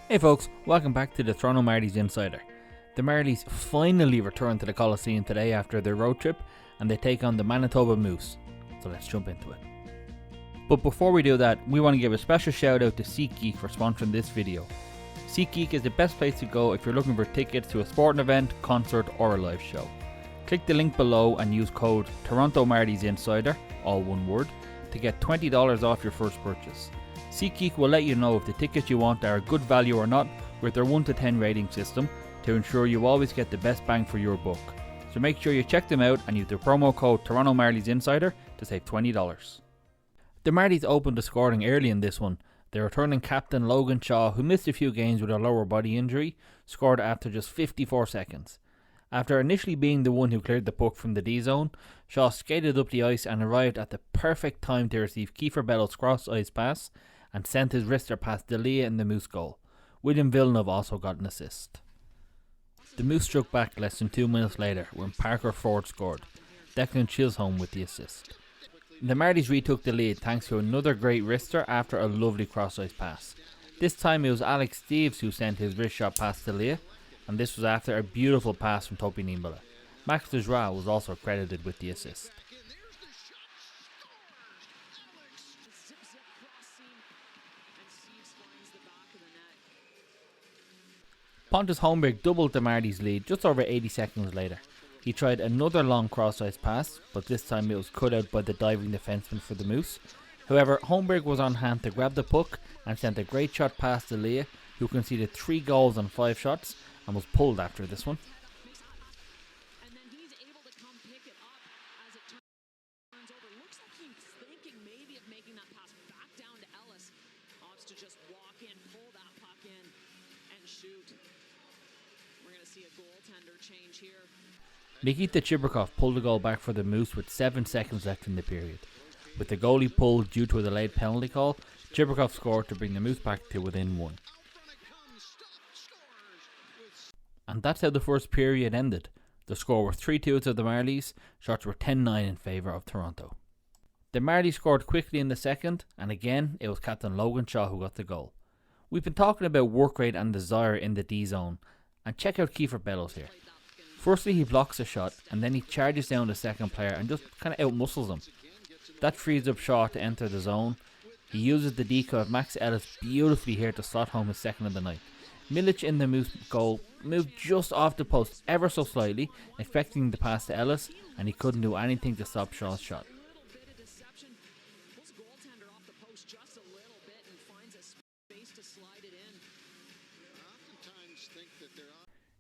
Hey folks, welcome back to the Toronto Marlies Insider. The Marlies finally return to the Colosseum today after their road trip and they take on the Manitoba Moose. So let's jump into it. But before we do that, we want to give a special shout out to SeatGeek for sponsoring this video. SeatGeek is the best place to go if you're looking for tickets to a sporting event, concert or a live show. Click the link below and use code Toronto Marlies Insider, all one word, to get $20 off your first purchase. SeatGeek will let you know if the tickets you want are a good value or not with their 1 to 10 rating system to ensure you always get the best bang for your buck. So make sure you check them out and use the promo code Toronto Marlies Insider to save $20. The Marlies opened the scoring early in this one. The returning captain Logan Shaw, who missed a few games with a lower body injury, scored after just 54 seconds. After initially being the one who cleared the puck from the D-zone, Shaw skated up the ice and arrived at the perfect time to receive Kiefer Bellows' cross-ice pass and sent his wrister past Delia in the Moose goal. William Villeneuve also got an assist. The Moose struck back less than 2 minutes later when Parker Ford scored, Declan Chisholm with the assist. The Marlies retook the lead thanks to another great wrister after a lovely cross-ice pass. This time it was Alex Steeves who sent his wrist shot past Delia, and this was after a beautiful pass from Topi Niemela. Max Dejra was also credited with the assist. Pontus Holmberg doubled the Marlies' lead just over 80 seconds later. He tried another long cross-ice pass, but this time it was cut out by the diving defenseman for the Moose. However, Holmberg was on hand to grab the puck and sent a great shot past Delia, who conceded 3 goals on 5 shots and was pulled after this one. And then he's able to come pick it up as it turns over. Looks like he's thinking maybe of making that pass back down to Ellis. Opts to just walk in, pull that puck in, and shoot. We're going to see a goaltender change here. Nikita Chibrikov pulled the goal back for the Moose with 7 seconds left in the period. With the goalie pulled due to a delayed penalty call, Chibrikov scored to bring the Moose back to within 1. And that's how the first period ended. The score was 3-2 to the Marlies. Shots were 10-9 in favour of Toronto. The Marlies scored quickly in the second, and again it was captain Logan Shaw who got the goal. We've been talking about work rate and desire in the D-zone, and check out Kiefer Bellows here. Firstly he blocks a shot, and then he charges down the second player and just kind of outmuscles him. That frees up Shaw to enter the zone. He uses the decoy of Max Ellis beautifully here to slot home his second of the night. Milic in the Moose goal moved just off the post ever so slightly, expecting the pass to Ellis, and he couldn't do anything to stop Shaw's shot.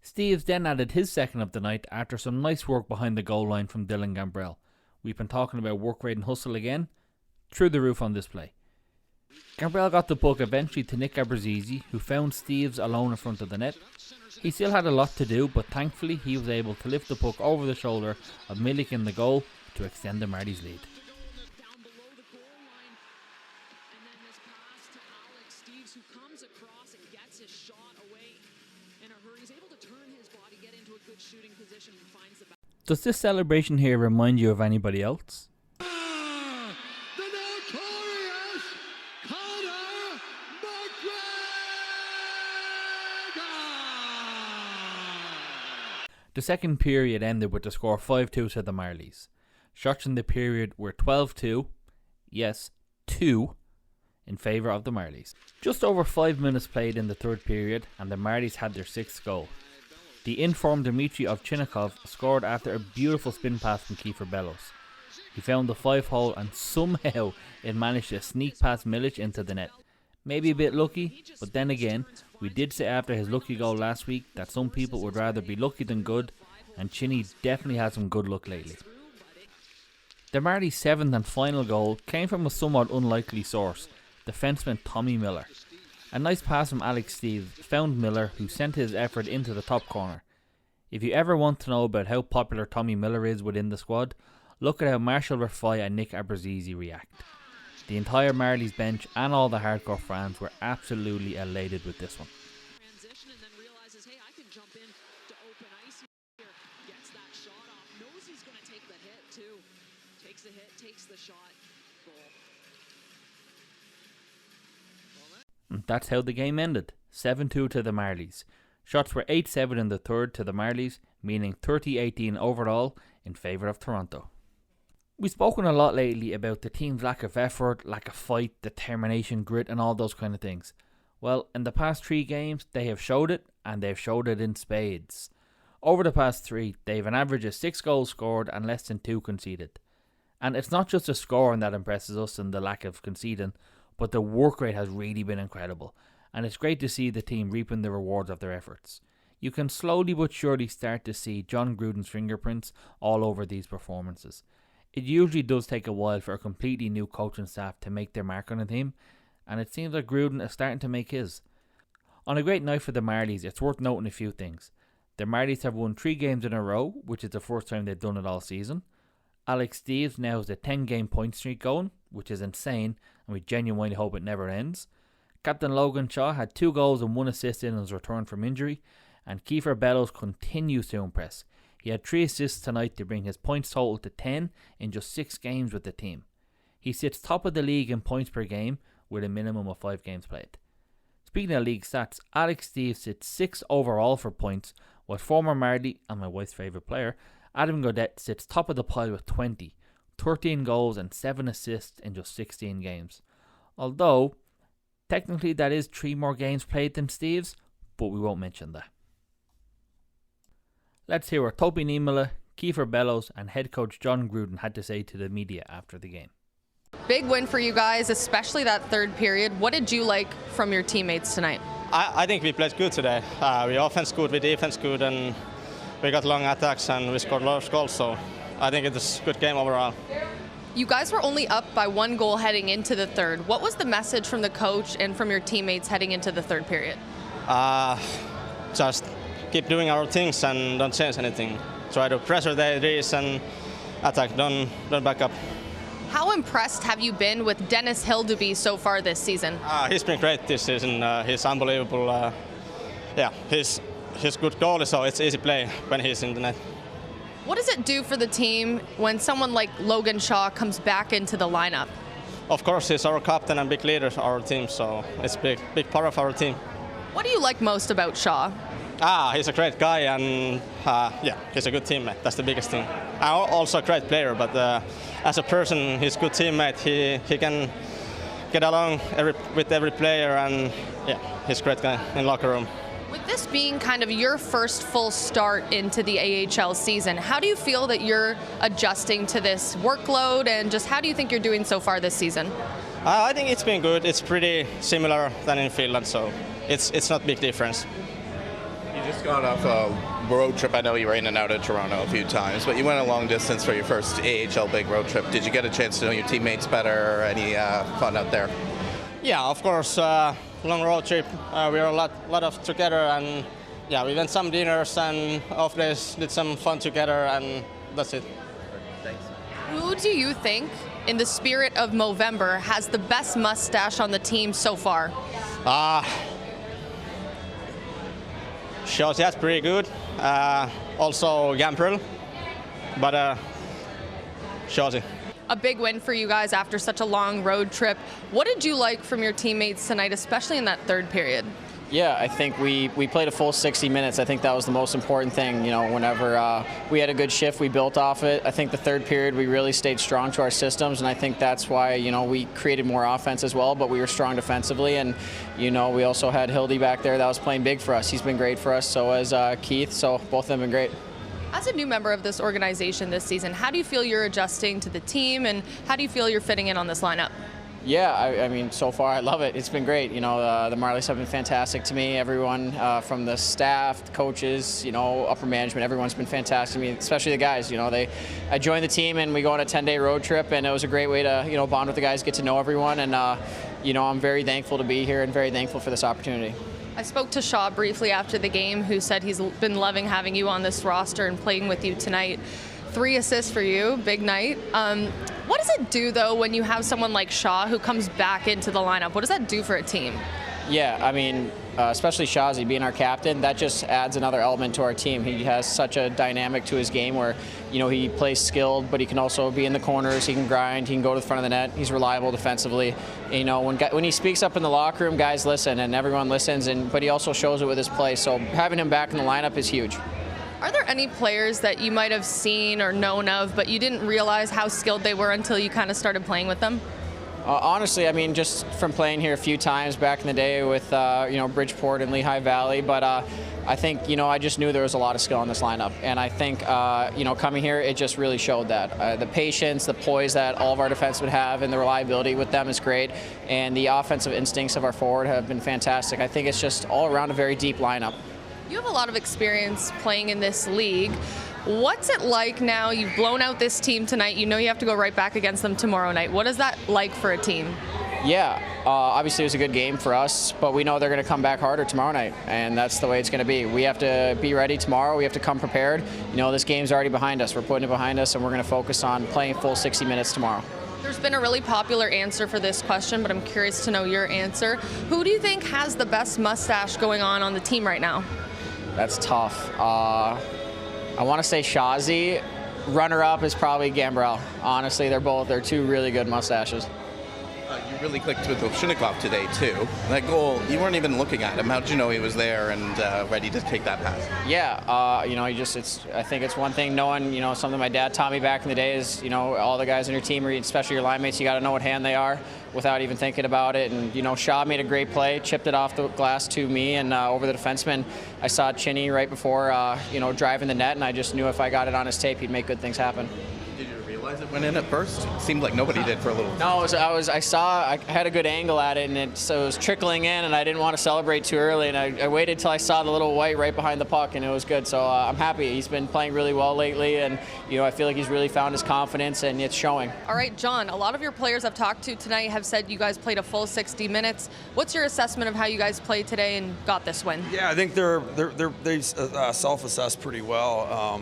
Steeves then added his second of the night after some nice work behind the goal line from Dylan Gambrell. We've been talking about work rate and hustle again, through the roof on this play. Gambrell got the puck eventually to Nick Abruzzese, who found Steeves alone in front of the net. He still had a lot to do, but thankfully he was able to lift the puck over the shoulder of Milic in the goal to extend the Marlies' lead. Down below the goal line, and then this pass to Alex Steeves, who comes across and gets his shot away in a hurry. He's able to turn his body, get into a good shooting position, and finds the back. Does this celebration here remind you of anybody else? The second period ended with the score 5-2 to the Marlies. Shots in the period were 12-2, yes, 2, in favour of the Marlies. Just over 5 minutes played in the third period and the Marlies had their 6th goal. The informed Dmitry Ovchinnikov scored after a beautiful spin pass from Kiefer Bellows. He found the 5-hole and somehow it managed to sneak past Milic into the net. Maybe a bit lucky, but then again, we did say after his lucky goal last week that some people would rather be lucky than good, and Chinny definitely had some good luck lately. The Marlies' 7th and final goal came from a somewhat unlikely source, defenseman Tommy Miller. A nice pass from Alex Steeves found Miller, who sent his effort into the top corner. If you ever want to know about how popular Tommy Miller is within the squad, look at how Marshall Rafai and Nick Abruzzese react. The entire Marlies bench and all the hardcore fans were absolutely elated with this one. Transition and then realizes, hey, I can jump in to open ice here. Gets that shot off. Knows he's going to take the hit too. Takes the hit, takes the shot. Goal. And that's how the game ended. 7-2 to the Marlies. Shots were 8-7 in the third to the Marlies, meaning 30-18 overall in favour of Toronto. We've spoken a lot lately about the team's lack of effort, lack of fight, determination, grit and all those kind of things. Well, in the past 3 games, they have showed it, and they've showed it in spades. Over the past 3, they've an average of 6 goals scored and less than 2 conceded. And it's not just the scoring that impresses us and the lack of conceding, but the work rate has really been incredible, and it's great to see the team reaping the rewards of their efforts. You can slowly but surely start to see John Gruden's fingerprints all over these performances. It usually does take a while for a completely new coaching staff to make their mark on a team, and it seems like Gruden is starting to make his. On a great night for the Marlies, it's worth noting a few things. The Marlies have won 3 games in a row, which is the first time they've done it all season. Alex Steeves now has a 10-game point streak going, which is insane, and we genuinely hope it never ends. Captain Logan Shaw had 2 goals and 1 assist in his return from injury, and Kiefer Bellows continues to impress. He had 3 assists tonight to bring his points total to 10 in just 6 games with the team. He sits top of the league in points per game with a minimum of 5 games played. Speaking of league stats, Alex Steeves sits 6th overall for points, while former Marlie and my wife's favourite player, Adam Gaudette, sits top of the pile with 20, 13 goals and 7 assists in just 16 games. Although, technically that is 3 more games played than Steeves, but we won't mention that. Let's hear what Topi Niemela, Kiefer Bellows and head coach John Gruden had to say to the media after the game. Big win for you guys, especially that third period. What did you like from your teammates tonight? I think we played good today. We offense good, we defense good, and we got long attacks and we scored a lot of goals, so I think it's a good game overall. You guys were only up by 1 goal heading into the third. What was the message from the coach and from your teammates heading into the third period? Just keep doing our things and don't change anything. Try to pressure the edges and attack, don't back up. How impressed have you been with Dennis Hildeby so far this season? He's been great this season. He's unbelievable. He's good goalie, so it's easy play when he's in the net. What does it do for the team when someone like Logan Shaw comes back into the lineup? Of course, he's our captain and big leader of our team, so it's a big part of our team. What do you like most about Shaw? He's a great guy and he's a good teammate. That's the biggest thing. Also a great player, but as a person, he's a good teammate. He can get along with every player, and he's a great guy in the locker room. With this being kind of your first full start into the AHL season, how do you feel that you're adjusting to this workload, and just how do you think you're doing so far this season? I think it's been good. It's pretty similar than in Finland, so it's not a big difference. You just got off a road trip. I know you were in and out of Toronto a few times, but you went a long distance for your first AHL big road trip. Did you get a chance to know your teammates better, or any fun out there? Yeah, of course. Long road trip. We were a lot of together, and we went some dinners and off days, did some fun together, and that's it. Thanks. Who do you think, in the spirit of Movember, has the best mustache on the team so far? Shows that's pretty good. Also Gamprel, but Shows. A big win for you guys after such a long road trip. What did you like from your teammates tonight, especially in that third period? Yeah, I think we played a full 60 minutes. I think that was the most important thing. You know, whenever we had a good shift, we built off it. I think the third period we really stayed strong to our systems, and I think that's why, you know, we created more offense as well, but we were strong defensively. And, you know, we also had Hildy back there that was playing big for us. He's been great for us, so has Keith, so both of them have been great. As a new member of this organization this season, how do you feel you're adjusting to the team, and how do you feel you're fitting in on this lineup? Yeah, I mean, so far I love it. It's been great. You know, the Marlies have been fantastic to me. Everyone from the staff, the coaches, you know, upper management, everyone's been fantastic to me, especially the guys. You know, I joined the team and we go on a 10-day road trip, and it was a great way to, you know, bond with the guys, get to know everyone, and, you know, I'm very thankful to be here and very thankful for this opportunity. I spoke to Shaw briefly after the game, who said he's been loving having you on this roster and playing with you tonight. 3 assists for you, big night. What does it do, though, when you have someone like Shaw who comes back into the lineup? What does that do for a team? Yeah, I mean, especially Shazi being our captain, that just adds another element to our team. He has such a dynamic to his game where, you know, he plays skilled, but he can also be in the corners. He can grind. He can go to the front of the net. He's reliable defensively. And, you know, when he speaks up in the locker room, guys listen, and everyone listens. But he also shows it with his play. So having him back in the lineup is huge. Are there any players that you might have seen or known of, but you didn't realize how skilled they were until you kind of started playing with them? Honestly, I mean, just from playing here a few times back in the day with, you know, Bridgeport and Lehigh Valley, but I think, you know, I just knew there was a lot of skill in this lineup. And I think, you know, coming here, it just really showed that. The patience, the poise that all of our defensemen have, and the reliability with them is great. And the offensive instincts of our forward have been fantastic. I think it's just all around a very deep lineup. You have a lot of experience playing in this league. What's it like now? You've blown out this team tonight. You know you have to go right back against them tomorrow night. What is that like for a team? Yeah, obviously it was a good game for us, but we know they're going to come back harder tomorrow night, and that's the way it's going to be. We have to be ready tomorrow. We have to come prepared. You know, this game's already behind us. We're putting it behind us, and we're going to focus on playing full 60 minutes tomorrow. There's been a really popular answer for this question, but I'm curious to know your answer. Who do you think has the best mustache going on the team right now? That's tough. I want to say Shazi. Runner-up is probably Gambrell. Honestly, they're two really good mustaches. You really clicked with Ovchynnikov today, too. That goal, you weren't even looking at him. How did you know he was there and ready to take that pass? Yeah, you know, I think it's one thing knowing, you know, something my dad taught me back in the day is, you know, all the guys on your team, especially your line mates, you got to know what hand they are without even thinking about it. And, you know, Shaw made a great play, chipped it off the glass to me and over the defenseman. I saw Chinny right before, you know, driving the net, and I just knew if I got it on his tape, he'd make good things happen. Did you realize it went in at first? It seemed like nobody did for a little. No, I had a good angle at it, and it was trickling in, and I didn't want to celebrate too early, and I waited till I saw the little white right behind the puck, and it was good. So I'm happy. He's been playing really well lately, and, you know, I feel like he's really found his confidence, and it's showing. All right, John, a lot of your players I've talked to tonight have said you guys played a full 60 minutes. What's your assessment of how you guys played today and got this win? Yeah, I think they self-assessed pretty well.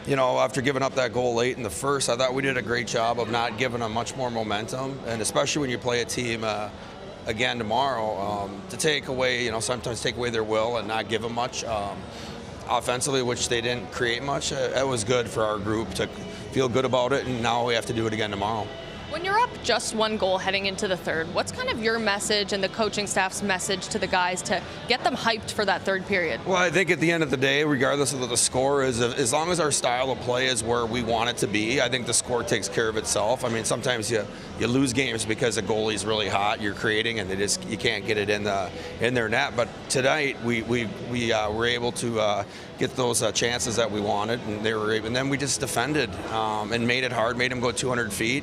You know, after giving up that goal late in the first, I thought we did a great job of not giving them much more momentum, and especially when you play a team again tomorrow, to take away, you know, sometimes take away their will and not give them much offensively, which they didn't create much. It was good for our group to feel good about it, and now we have to do it again tomorrow. When you're up just one goal heading into the third, what's kind of your message and the coaching staff's message to the guys to get them hyped for that third period? Well, I think at the end of the day, regardless of what the score is, as long as our style of play is where we want it to be, I think the score takes care of itself. I mean, sometimes you lose games because the goalie's really hot, you're creating, and you can't get it in their net. But tonight, we were able to get those chances that we wanted, and then we just defended and made it hard, made them go 200 feet.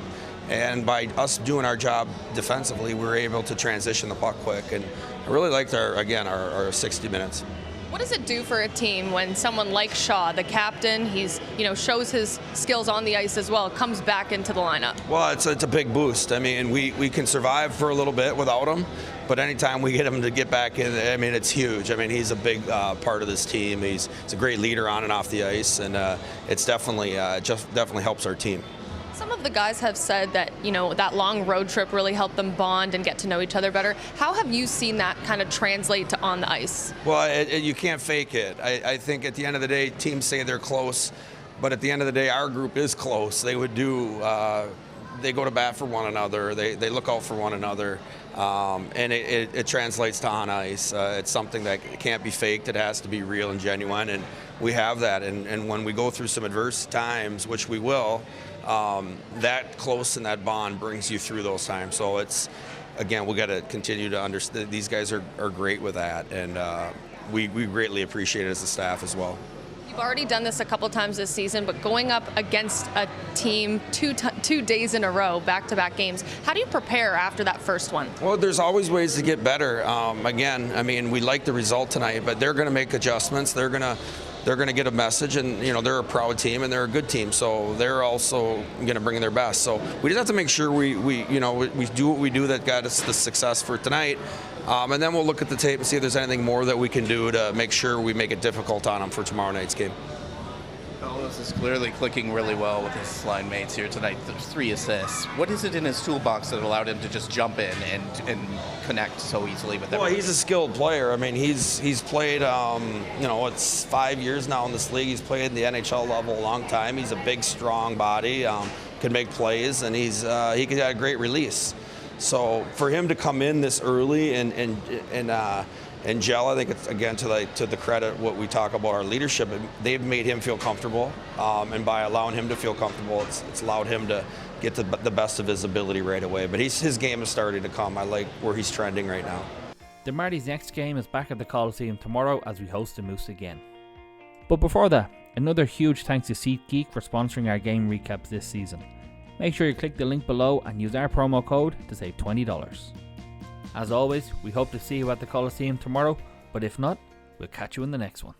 And by us doing our job defensively, we were able to transition the puck quick. And I really liked our 60 minutes. What does it do for a team when someone like Shaw, the captain, he's, you know, shows his skills on the ice as well, comes back into the lineup? Well, it's a big boost. I mean, we can survive for a little bit without him, but anytime we get him to get back in, I mean, it's huge. I mean, he's a big part of this team. He's a great leader on and off the ice, and it's definitely helps our team. Some of the guys have said that, you know, that long road trip really helped them bond and get to know each other better. How have you seen that kind of translate to on the ice? Well, you can't fake it. I think at the end of the day, teams say they're close, but at the end of the day, our group is close. They would they go to bat for one another. They look out for one another, and it translates to on ice. It's something that can't be faked. It has to be real and genuine, and we have that. And when we go through some adverse times, which we will, that close and that bond brings you through those times. So it's, again, we got to continue to understand. These guys are great with that, and we greatly appreciate it as a staff as well. You've already done this a couple times this season, but going up against a team two days in a row, back-to-back games, how do you prepare after that first one? Well, there's always ways to get better. Again, I mean, we like the result tonight, but they're going to make adjustments. They're going to get a message, and, you know, they're a proud team and they're a good team, so they're also going to bring their best. So we just have to make sure we do what we do that got us the success for tonight, and then we'll look at the tape and see if there's anything more that we can do to make sure we make it difficult on them for tomorrow night's game. Carlos is clearly clicking really well with his line mates here tonight. There's 3 assists. What is it in his toolbox that allowed him to just jump in and connect so easily with everybody? Well, he's a skilled player. I mean, he's played, it's 5 years now in this league. He's played in the NHL level a long time. He's a big, strong body, can make plays, and he can have a great release. So for him to come in this early and gel, I think it's, again, to the credit what we talk about our leadership, they've made him feel comfortable, and by allowing him to feel comfortable, it's allowed him to get the best of his ability right away. But his game is starting to come. I like where he's trending right now. The Marlies' next game is back at the Colosseum tomorrow as we host the Moose again. But before that, another huge thanks to SeatGeek for sponsoring our game recaps this season. Make sure you click the link below and use our promo code to save $20. As always, we hope to see you at the Colosseum tomorrow, but if not, we'll catch you in the next one.